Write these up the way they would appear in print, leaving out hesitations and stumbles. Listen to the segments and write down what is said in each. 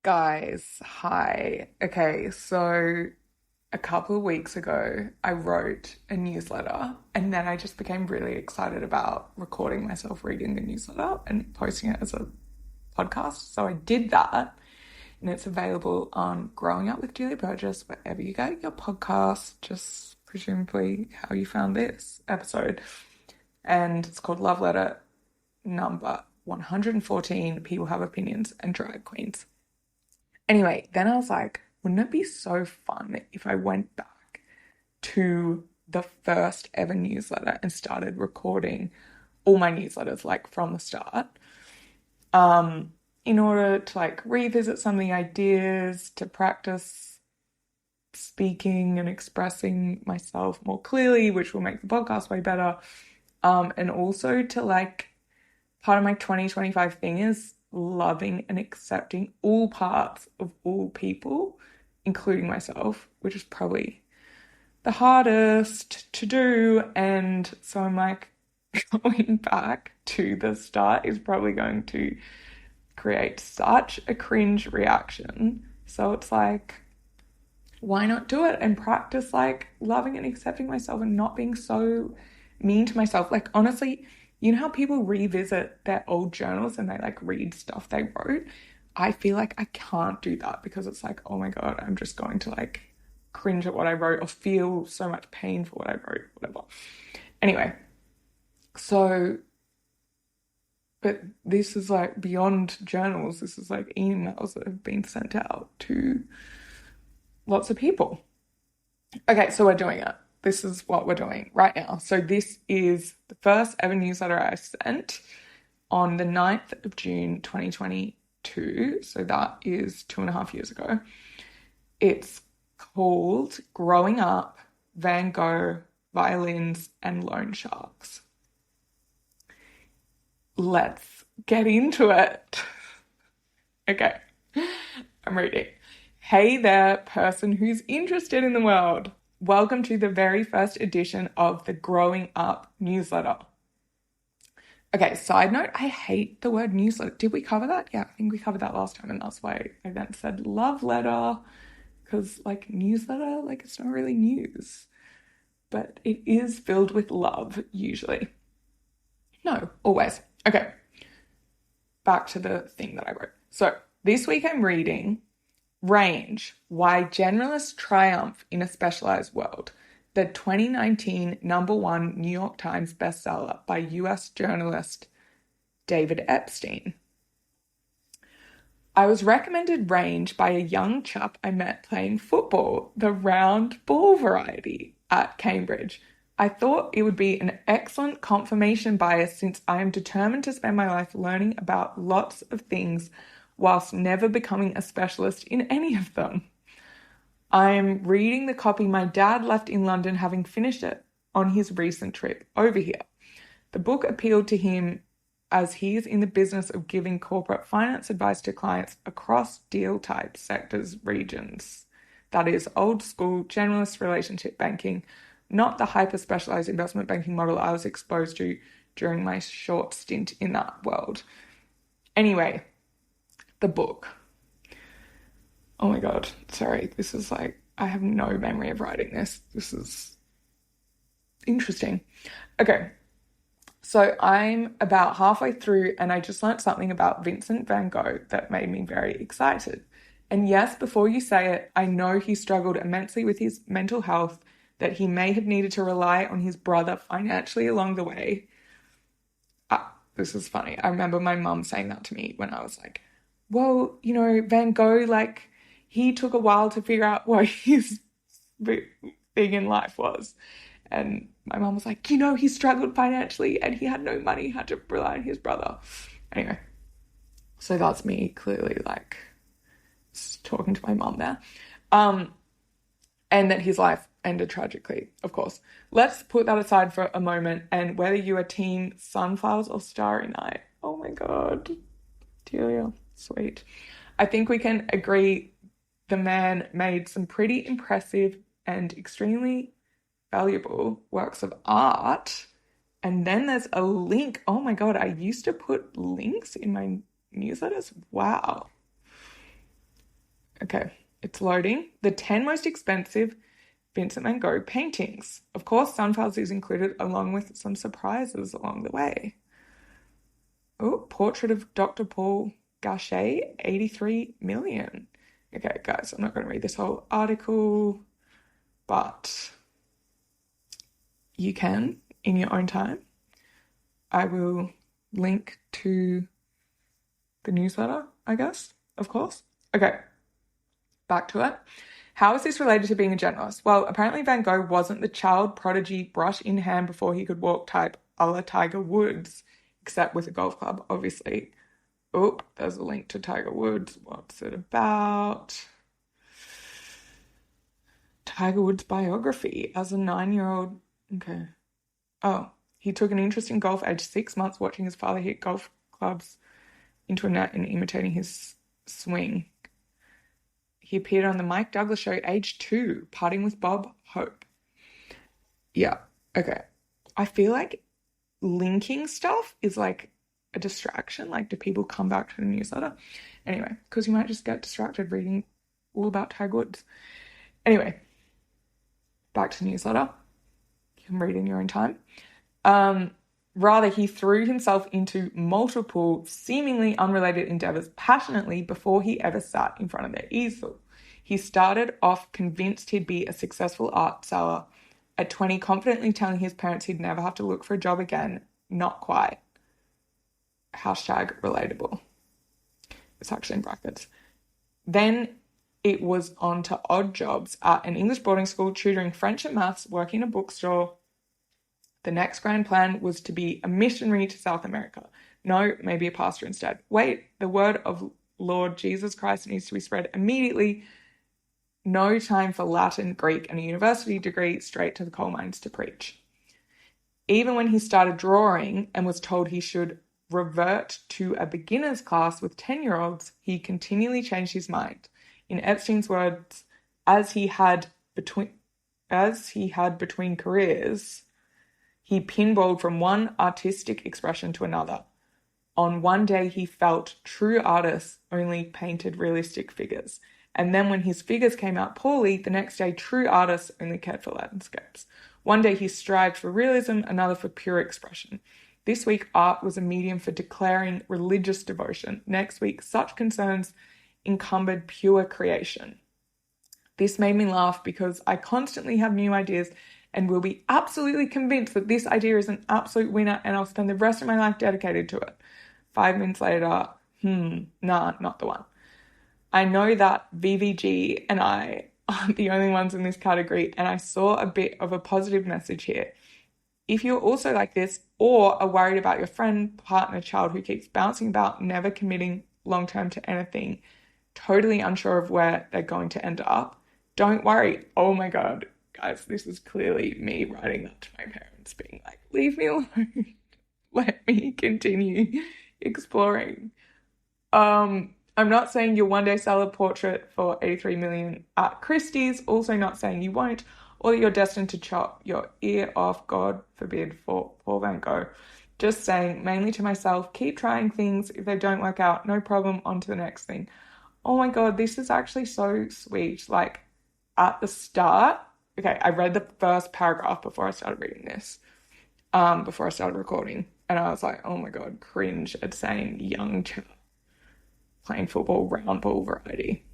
Guys, hi. Okay, so a couple of weeks ago, I wrote a newsletter and then I just became really excited about recording myself reading the newsletter and posting it as a podcast. So I did that and it's available on Growing Up with Julia Burgess, wherever you get your podcast, just presumably how you found this episode. And it's called Love Letter number 114 People Have Opinions and Drag Queens. Anyway, then I was like, wouldn't it be so fun if I went back to the first ever newsletter and started recording all my newsletters like from the start, in order to like revisit some of the ideas, to practice speaking and expressing myself more clearly, which will make the podcast way better. And also to like, part of my 2025 thing is loving and accepting all parts of all people, including myself, which is probably the hardest to do. And so I'm like, going back to the start is probably going to create such a cringe reaction. So it's like, why not do it and practice like loving and accepting myself and not being so mean to myself? Like, honestly, you know how people revisit their old journals and they like read stuff they wrote? I feel like I can't do that because it's like, oh my God, I'm just going to like cringe at what I wrote or feel so much pain for what I wrote, whatever. Anyway, so, but this is like beyond journals. This is like emails that have been sent out to lots of people. Okay, so we're doing it. This is what we're doing right now. So this is the first ever newsletter I sent on the 9th of June 2022. So that is 2.5 years ago. It's called Growing Up, Van Gogh, Violins, and Loan Sharks. Let's get into it. Okay, I'm reading. Hey there, person who's interested in the world. Welcome to the very first edition of the Growing Up newsletter. Okay, side note, I hate the word newsletter. Did we cover that? Yeah, I think we covered that last time, and that's why I then said love letter, because like newsletter, like it's not really news, but it is filled with love, usually. No, always. Okay, back to the thing that I wrote. So this week I'm reading Range, Why Generalists Triumph in a Specialized World, the 2019 #1 New York Times bestseller by US journalist David Epstein. I was recommended Range by a young chap I met playing football, the round ball variety, at Cambridge. I thought it would be an excellent confirmation bias since I am determined to spend my life learning about lots of things whilst never becoming a specialist in any of them. I'm reading the copy my dad left in London, having finished it on his recent trip over here. The book appealed to him as he is in the business of giving corporate finance advice to clients across deal types, sectors, regions. That is old school generalist relationship banking, not the hyper-specialized investment banking model I was exposed to during my short stint in that world. Anyway, the book. Oh my God, sorry, this is like, I have no memory of writing this. This is interesting. Okay, so I'm about halfway through and I just learnt something about Vincent van Gogh that made me very excited. And yes, before you say it, I know he struggled immensely with his mental health, that he may have needed to rely on his brother financially along the way. This is funny. I remember my mum saying that to me when I was like, well, you know, Van Gogh, like, he took a while to figure out what his big thing in life was. And my mum was like, you know, he struggled financially and he had no money, he had to rely on his brother. Anyway, so that's me clearly like talking to my mum there. And that his life ended tragically, of course. Let's put that aside for a moment, and whether you are team Sunflowers or Starry Night. Oh my God, Delia, sweet. I think we can agree the man made some pretty impressive and extremely valuable works of art. And then there's a link. Oh my God, I used to put links in my newsletters. Wow. Okay, it's loading. The 10 most expensive Vincent van Gogh paintings. Of course, Sunfiles is included along with some surprises along the way. Oh, portrait of Dr. Paul Gachet, 83 million. Okay, guys, I'm not going to read this whole article, but you can in your own time. I will link to the newsletter, I guess, of course. Okay, back to it. How is this related to being a journalist? Well, apparently Van Gogh wasn't the child prodigy brush in hand before he could walk type a la Tiger Woods, except with a golf club, obviously. Oh, there's a link to Tiger Woods. What's it about? Tiger Woods' biography as a 9-year-old. Okay. Oh, he took an interest in golf aged 6 months, watching his father hit golf clubs into a net and imitating his swing. He appeared on the Mike Douglas show aged 2, partying with Bob Hope. Yeah, okay. I feel like linking stuff is like a distraction. Like, do people come back to the newsletter? Anyway, because you might just get distracted reading all about Tiger Woods. Anyway, back to the newsletter. You can read in your own time. Rather, he threw himself into multiple seemingly unrelated endeavors passionately before he ever sat in front of their easel. He started off convinced he'd be a successful art seller. At 20, confidently telling his parents he'd never have to look for a job again. Not quite. Hashtag relatable. It's actually in brackets. Then it was on to odd jobs at an English boarding school, tutoring French and maths, working in a bookstore. The next grand plan was to be a missionary to South America. No, maybe a pastor instead. Wait, the word of Lord Jesus Christ needs to be spread immediately. No time for Latin, Greek, and a university degree, straight to the coal mines to preach. Even when he started drawing and was told he should revert to a beginner's class with 10-year-olds, he continually changed his mind. In Epstein's words, as he had between careers, he pinballed from one artistic expression to another. On one day, he felt true artists only painted realistic figures. And then when his figures came out poorly, the next day, true artists only cared for landscapes. One day, he strived for realism, another for pure expression. This week, art was a medium for declaring religious devotion. Next week, such concerns encumbered pure creation. This made me laugh because I constantly have new ideas and will be absolutely convinced that this idea is an absolute winner and I'll spend the rest of my life dedicated to it. 5 minutes later, nah, not the one. I know that VVG and I aren't the only ones in this category, and I saw a bit of a positive message here. If you're also like this or are worried about your friend, partner, child who keeps bouncing about, never committing long-term to anything, totally unsure of where they're going to end up, don't worry. Oh my God, guys, this is clearly me writing that to my parents, being like, leave me alone. Let me continue exploring. I'm not saying you'll one day sell a portrait for 83 million at Christie's, also not saying you won't, or that you're destined to chop your ear off, God forbid, for Paul Van Gogh. Just saying, mainly to myself, keep trying things. If they don't work out, no problem, on to the next thing. Oh my God, this is actually so sweet. Like, at the start, okay, I read the first paragraph before I started reading this, before I started recording, and I was like, oh my God, cringe at saying young child playing football, round ball variety.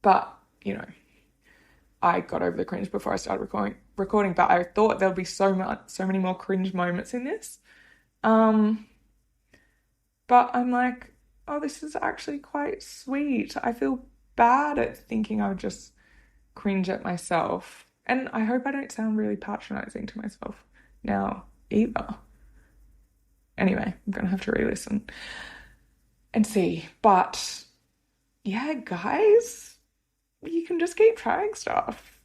But, you know, I got over the cringe before I started recording, but I thought there'll be so many more cringe moments in this. But I'm like, oh, this is actually quite sweet. I feel bad at thinking I would just cringe at myself. And I hope I don't sound really patronizing to myself now either. Anyway, I'm going to have to re-listen and see. But yeah, guys, you can just keep trying stuff.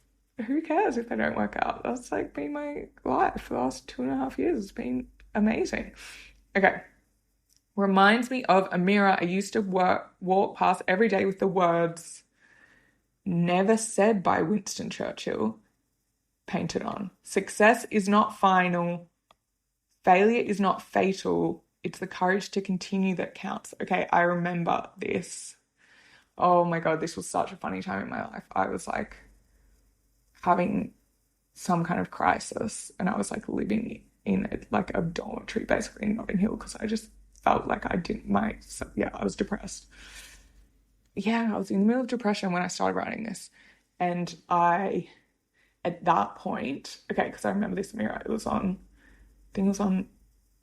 Who cares if they don't work out? That's like been my life for the last 2.5 years. It's been amazing. Okay. Reminds me of a mirror I used to walk past every day with the words, never said by Winston Churchill, painted on. Success is not final. Failure is not fatal. It's the courage to continue that counts. Okay, I remember this. Oh my God, this was such a funny time in my life. I was like having some kind of crisis and I was like living in it like a dormitory basically in Notting Hill because I just felt like I didn't my so, yeah, I was depressed. Yeah, I was in the middle of depression when I started writing this. And I at that point, okay, because I remember this mirror, it was on I think it was on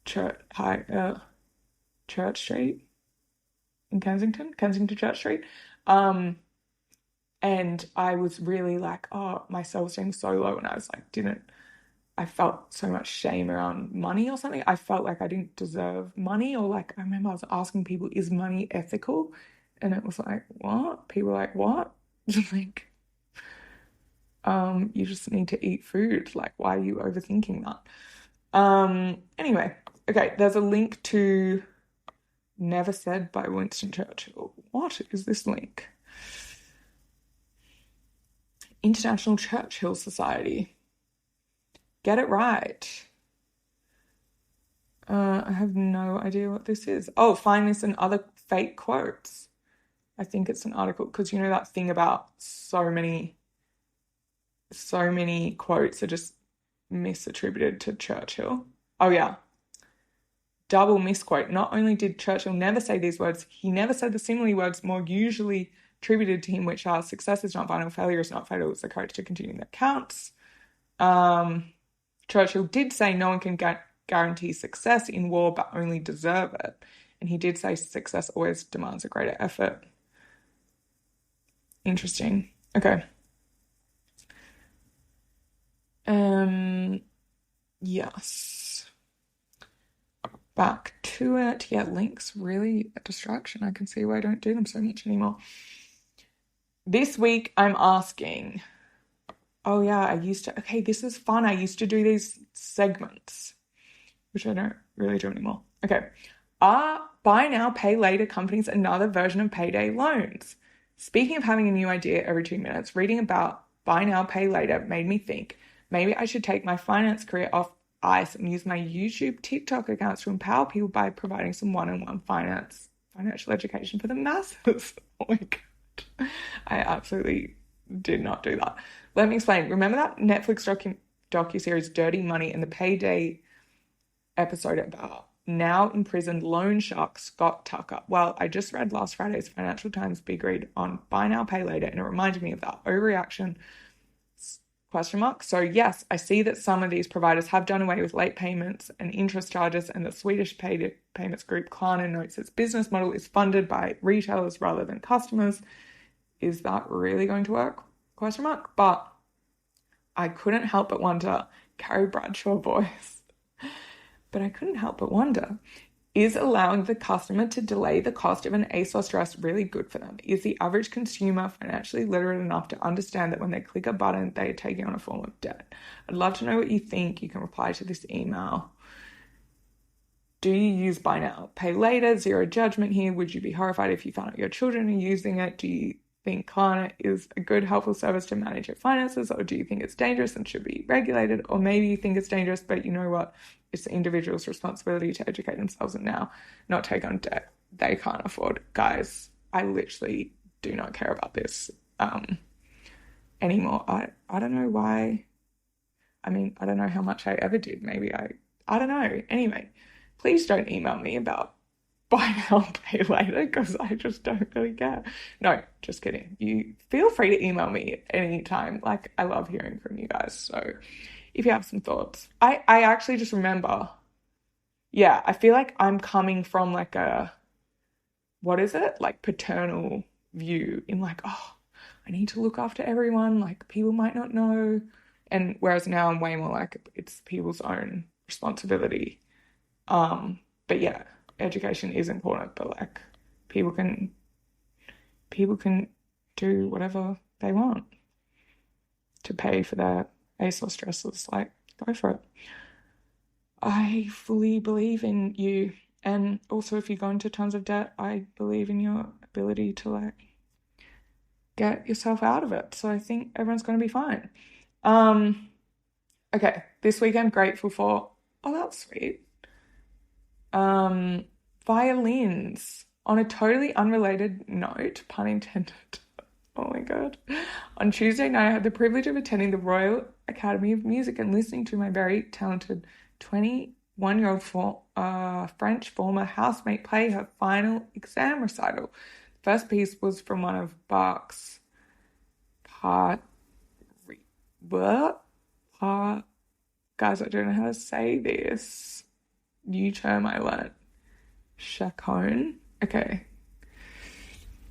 Church Street in Kensington Church Street. Um and I was really like, oh, my self-esteem was so low and I was like, didn't I felt so much shame around money or something. I felt like I didn't deserve money, or like I remember I was asking people, is money ethical? And it was like, what? People were like, what? Like, you just need to eat food. Like, why are you overthinking that? Anyway, okay, there's a link to Never Said by Winston Churchill. What is this link? International Churchill Society. Get it right. I have no idea what this is. Oh, find this and other fake quotes. I think it's an article because you know that thing about so many quotes are just misattributed to Churchill. Oh yeah, double misquote. Not only did Churchill never say these words, he never said the similar words more usually attributed to him, which are success is not final, failure is not fatal, it's the courage to continue that counts. Churchill did say no one can guarantee success in war, but only deserve it. And he did say success always demands a greater effort. Interesting. Okay. Yes. Back to it. Yeah, links really a distraction. I can see why I don't do them so much anymore. This week I'm asking, oh yeah, okay, this is fun. I used to do these segments, which I don't really do anymore. Okay. Are buy now, pay later companies another version of payday loans? Speaking of having a new idea every 2 minutes, reading about buy now, pay later made me think maybe I should take my finance career off ice and use my YouTube, TikTok accounts to empower people by providing some one-on-one financial education for the masses. Oh my God. I absolutely did not do that. Let me explain. Remember that Netflix docuseries Dirty Money and the payday episode about now imprisoned loan shark Scott Tucker? Well, I just read last Friday's Financial Times big read on buy now, pay later, and it reminded me of that overreaction question mark. So yes, I see that some of these providers have done away with late payments and interest charges, and the Swedish payments group Klarna notes its business model is funded by retailers rather than customers. Is that really going to work? Question mark. But I couldn't help but wonder, Carrie Bradshaw voice, but I couldn't help but wonder, is allowing the customer to delay the cost of an ASOS dress really good for them? Is the average consumer financially literate enough to understand that when they click a button, they are taking on a form of debt? I'd love to know what you think. You can reply to this email. Do you use buy now, pay later? Zero judgment here. Would you be horrified if you found out your children are using it? Do you think Klarna is a good, helpful service to manage your finances, or do you think it's dangerous and should be regulated? Or maybe you think it's dangerous, but you know what? It's the individual's responsibility to educate themselves and now not take on debt they can't afford. Guys, I literally do not care about this anymore. I don't know why. I mean, I don't know how much I ever did. Maybe I don't know. Anyway, please don't email me about buy now, pay later because I just don't really care. No, just kidding. You feel free to email me at any time. Like, I love hearing from you guys. So if you have some thoughts, I actually just remember, yeah, I feel like I'm coming from like what is it? Like paternal view in like, oh, I need to look after everyone. Like people might not know. And whereas now I'm way more like it's people's own responsibility. But yeah, education is important, but like people can do whatever they want to pay for their ASOS dresses. Like, go for it. I fully believe in you. And also if you go into tons of debt, I believe in your ability to like get yourself out of it. So I think everyone's gonna be fine. Okay, this week I'm grateful for, oh, that's sweet. Violins On a totally unrelated note, pun intended, oh my God. On Tuesday night, I had the privilege of attending the Royal Academy of Music and listening to my very talented 21-year-old French former housemate play her final exam recital. The first piece was from one of Bach's guys, I don't know how to say this. New term I learnt. Chaconne. Okay.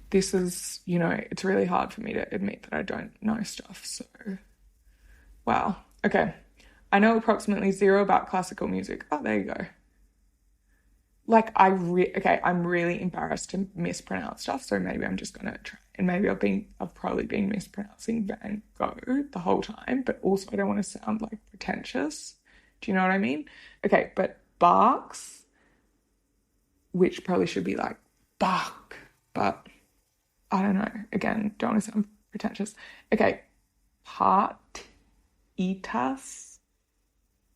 This is, it's really hard for me to admit that I don't know stuff, so wow. Okay. I know approximately zero about classical music. Oh, there you go. Like, I'm really embarrassed to mispronounce stuff, so maybe I'm just gonna try. And maybe I've probably been mispronouncing Van Gogh the whole time, but also I don't want to sound like pretentious. Do you know what I mean? Okay, but Bach's, which probably should be like Bach, but I don't know. Again, don't want to sound pretentious. Okay, partitas.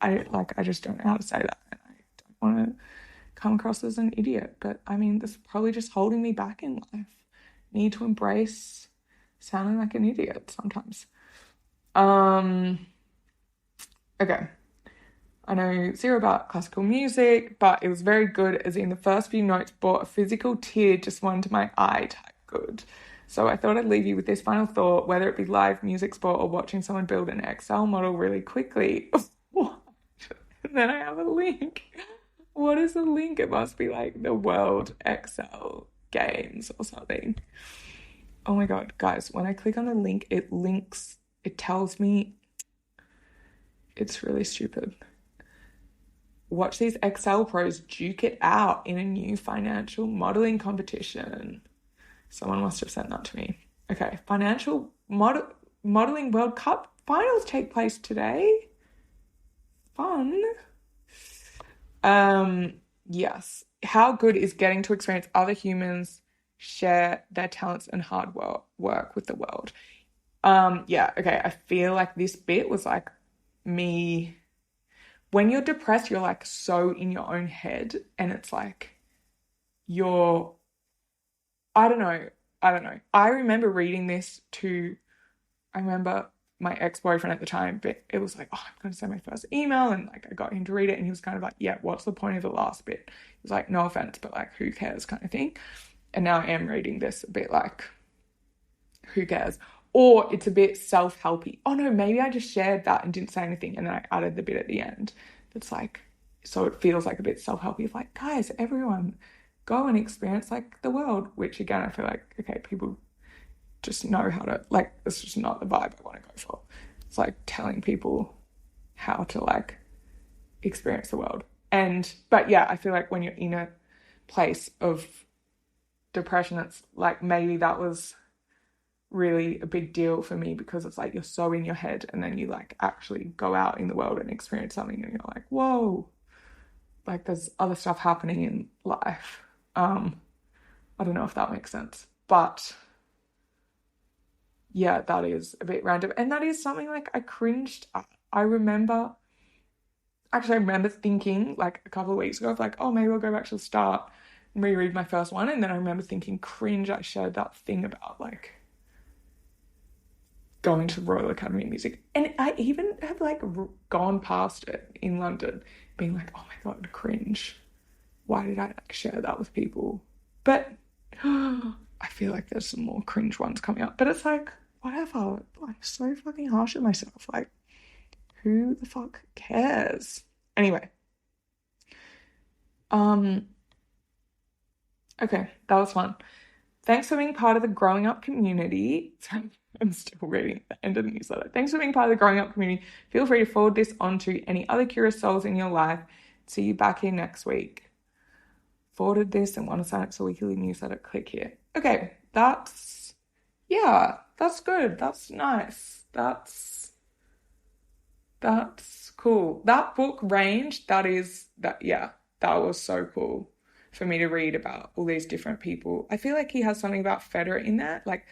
I just don't know how to say that, and I don't want to come across as an idiot. But I mean, this is probably just holding me back in life. Need to embrace sounding like an idiot sometimes. Okay. I know zero about classical music, but it was very good, as in the first few notes brought a physical tear just one to my eye type good. So I thought I'd leave you with this final thought, whether it be live music, sport, or watching someone build an Excel model really quickly. What? And then I have a link. What is the link? It must be like the World Excel Games or something. Oh my God, guys, when I click on the link, it tells me, it's really stupid. Watch these Excel pros duke it out in a new financial modeling competition. Someone must have sent that to me. Okay, financial modeling World Cup finals take place today. Fun. Yes. How good is getting to experience other humans share their talents and hard work with the world? Yeah, okay. I feel like this bit was like me. When you're depressed, you're like so in your own head, and it's like I don't know. I remember reading this I remember my ex-boyfriend at the time, but it was like, oh, I'm going to send my first email, and like I got him to read it, and he was kind of like, yeah, what's the point of the last bit? He was like, no offense, but like, who cares kind of thing. And now I am reading this a bit like, who cares? Or it's a bit self-helpy. Oh no, maybe I just shared that and didn't say anything, and then I added the bit at the end. That's like, so it feels like a bit self-helpy. It's like, guys, everyone, go and experience like the world. Which again, I feel like, okay, people just know how to, like, it's just not the vibe I want to go for. It's like telling people how to like experience the world. But yeah, I feel like when you're in a place of depression, it's like maybe that was really a big deal for me, because it's like you're so in your head, and then you like actually go out in the world and experience something, and you're like, whoa, like there's other stuff happening in life. I don't know if that makes sense, but yeah, that is a bit random, and that is something like I cringed at. I remember thinking like a couple of weeks ago of like, oh, maybe I'll go back to the start and reread my first one, and then I remember thinking, cringe, I shared that thing about like going to the Royal Academy of Music. And I even have like gone past it in London, being like, oh my God, cringe. Why did I like share that with people? But I feel like there's some more cringe ones coming up. But it's like, whatever. I'm so fucking harsh on myself. Like, who the fuck cares? Anyway. Okay, that was fun. Thanks for being part of the growing up community. Sorry, I'm still reading the end of the newsletter. Thanks for being part of the growing up community. Feel free to forward this on to any other curious souls in your life. See you back here next week. Forwarded this and want to sign up for weekly newsletter, click here. Okay, that's good. That's nice. That's cool. That book range, that was so cool for me to read about all these different people. I feel like he has something about Federer in that, like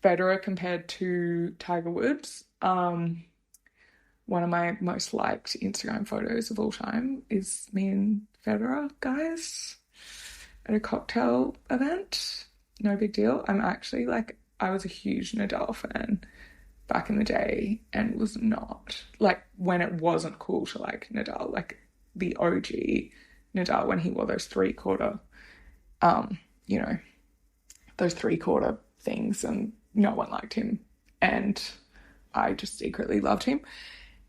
Federer compared to Tiger Woods. One of my most liked Instagram photos of all time is me and Federer, guys. at a cocktail event. No big deal. I'm actually like, I was a huge Nadal fan back in the day and was not, like, when it wasn't cool to like Nadal, like the OG Nadal when he wore those three-quarter, you know, those three-quarter things and no one liked him. And I just secretly loved him.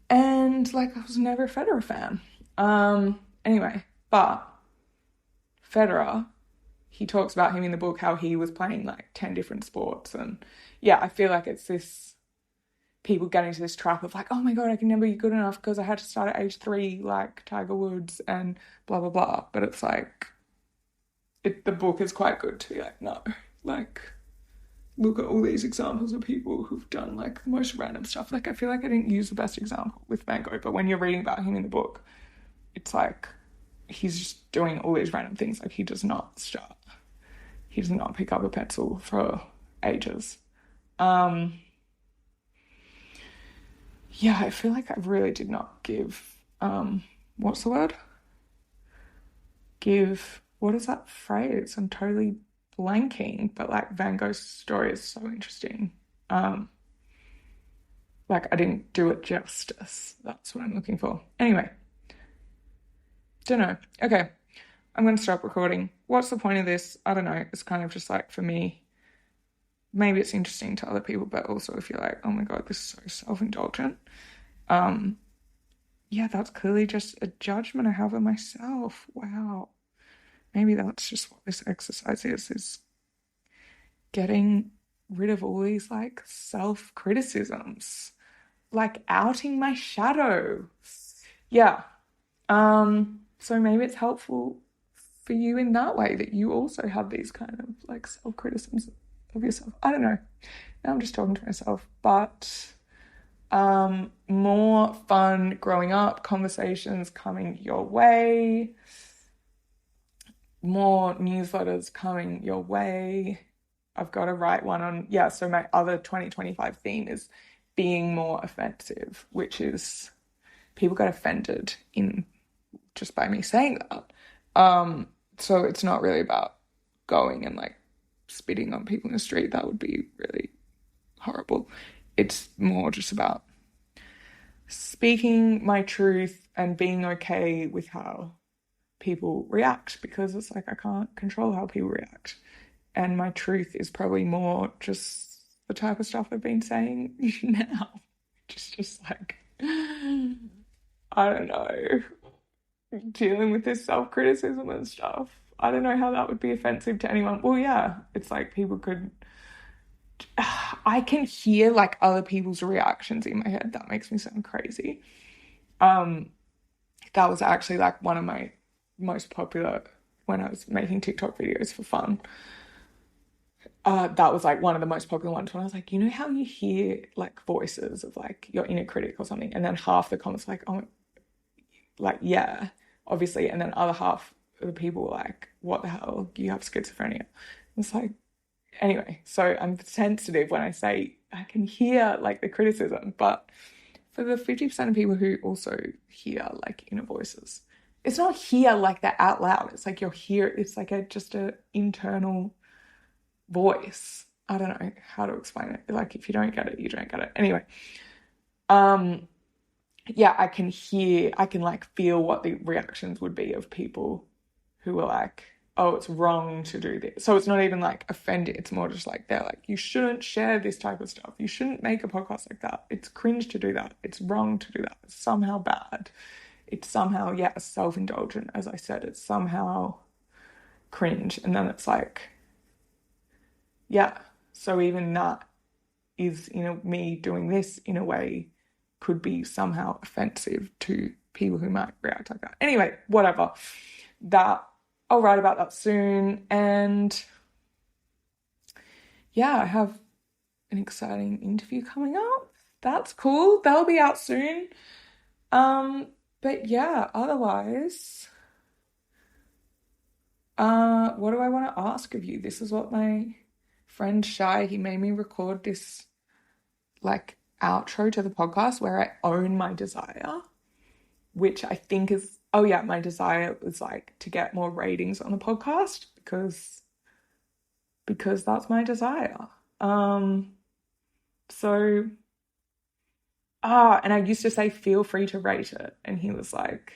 And like, I was never a Federer fan. Anyway, but Federer, he talks about him in the book, how he was playing like 10 different sports. And yeah, I feel like it's this, people get into this trap of like, oh my God, I can never be good enough because I had to start at age 3, like Tiger Woods and blah, blah, blah. But it's like, the book is quite good to be like, no, like, look at all these examples of people who've done like the most random stuff. Like, I feel like I didn't use the best example with Van Gogh, but when you're reading about him in the book, it's like, he's just doing all these random things. Like, he does not pick up a pencil for ages. Yeah, I feel like I really did not give, what's the word? What is that phrase? I'm totally blanking, but like Van Gogh's story is so interesting. Like, I didn't do it justice. That's what I'm looking for. Anyway, don't know. Okay, I'm going to stop recording. What's the point of this? I don't know. It's kind of just like, for me, maybe it's interesting to other people, but also if you're like, oh my God, this is so self-indulgent. Yeah, that's clearly just a judgment I have of myself. Wow. Maybe that's just what this exercise is getting rid of all these like self-criticisms, like outing my shadow. Yeah. So maybe it's helpful for you in that way, that you also have these kind of like self-criticisms of yourself. I don't know. Now I'm just talking to myself, but more fun growing up conversations coming your way, more newsletters coming your way. I've got to write one on, yeah, so my other 2025 theme is being more offensive, which is, people get offended in just by me saying that. So it's not really about going and like spitting on people in the street. That would be really horrible. It's more just about speaking my truth and being okay with how people react, because it's like, I can't control how people react. And my truth is probably more just the type of stuff I've been saying now. Just like, I don't know, dealing with this self-criticism and stuff. I don't know how that would be offensive to anyone. Well, yeah, it's like people could, I can hear like other people's reactions in my head. That makes me sound crazy. That was actually like one of my most popular, when I was making TikTok videos for fun. That was like one of the most popular ones, when I was like, you know how you hear like voices of like your inner critic or something, and then half the comments like, oh, like, yeah, obviously, and then other half of the people were like, what the hell, you have schizophrenia. It's like, anyway, so I'm sensitive when I say I can hear like the criticism, but for the 50% of people who also hear like inner voices, it's not hear like that out loud. It's like you're here. It's like just a internal voice. I don't know how to explain it. Like, if you don't get it, you don't get it. Anyway, yeah, I can like feel what the reactions would be of people who were like, oh, it's wrong to do this. So it's not even like offended. It's more just like, they're like, you shouldn't share this type of stuff. You shouldn't make a podcast like that. It's cringe to do that. It's wrong to do that. It's somehow bad. It's somehow, yeah, self-indulgent. As I said, it's somehow cringe. And then it's like, yeah, so even that is, you know, me doing this in a way could be somehow offensive to people who might react like that. Anyway, whatever. That, I'll write about that soon. And yeah, I have an exciting interview coming up. That's cool. That'll be out soon. But yeah, otherwise, what do I want to ask of you? This is what my friend Shai, he made me record this like outro to the podcast where I own my desire, which I think is, oh yeah, my desire was like to get more ratings on the podcast, because that's my desire. So and I used to say feel free to rate it, and he was like,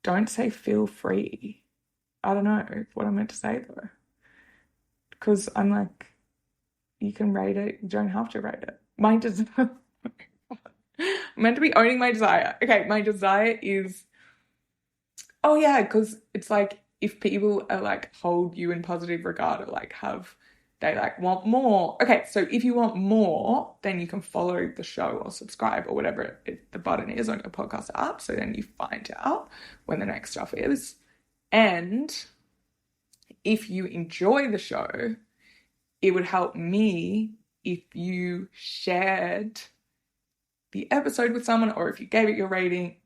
don't say feel free. I don't know what I meant to say though, because I'm like, you can rate it, you don't have to rate it. My desire. I'm meant to be owning my desire. Okay, my desire is, oh yeah, because it's like if people are like hold you in positive regard or like they like want more. Okay, so if you want more, then you can follow the show or subscribe or whatever the button is on your podcast app. So then you find out when the next stuff is. And if you enjoy the show, it would help me if you shared the episode with someone, or if you gave it a rating.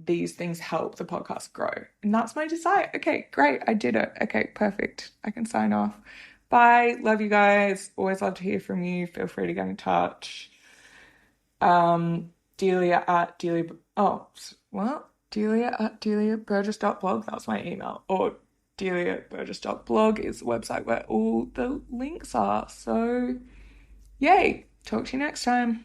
These things help the podcast grow. And that's my desire. Okay, great. I did it. Okay, perfect. I can sign off. Bye. Love you guys. Always love to hear from you. Feel free to get in touch. Delia at deliaburgess.blog. That's my email. Or deliaburgess.blog is the website where all the links are. So, yay. Talk to you next time.